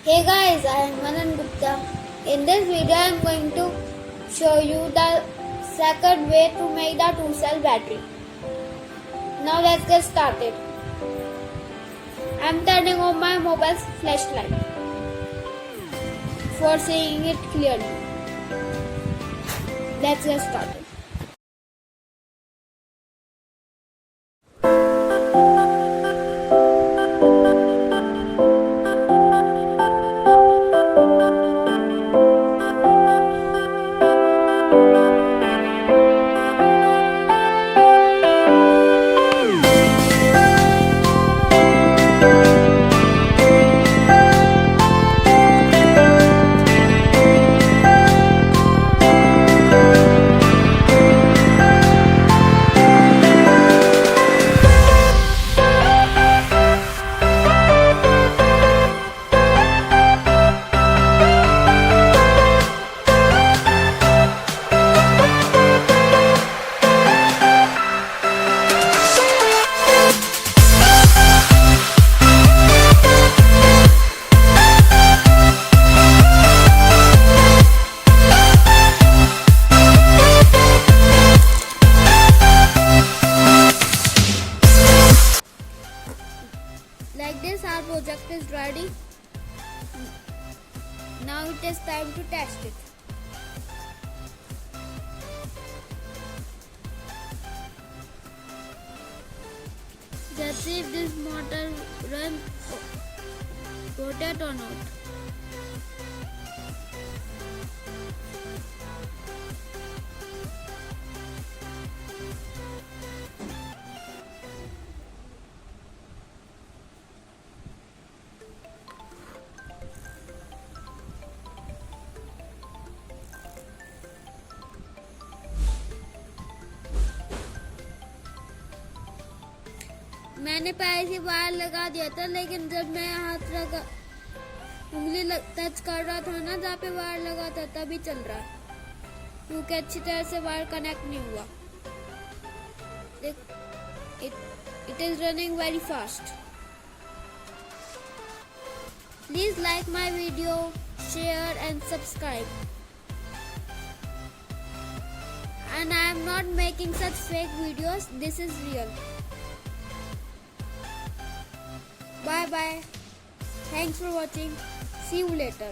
Hey guys, I am Manan Gupta. In this video, I am going to show you the second way to make the 2-cell battery. Now let's get started. I am turning on my mobile's flashlight for seeing it clearly. Let's get started. Like this, our project is ready. Now it is time to test it. Let's see if this motor rotate or not. मैंने पहले से wire लगा दिया था, लेकिन जब मैं उंगली टच कर रहा था ना, जहाँ पे वायर लगा था तभी चल रहा है, क्योंकि अच्छी तरह से वायर कनेक्ट नहीं हुआ. It is running very fast. Please like my video, share and subscribe. And I am not making such fake videos. This is real. Bye bye. Thanks for watching. See you later.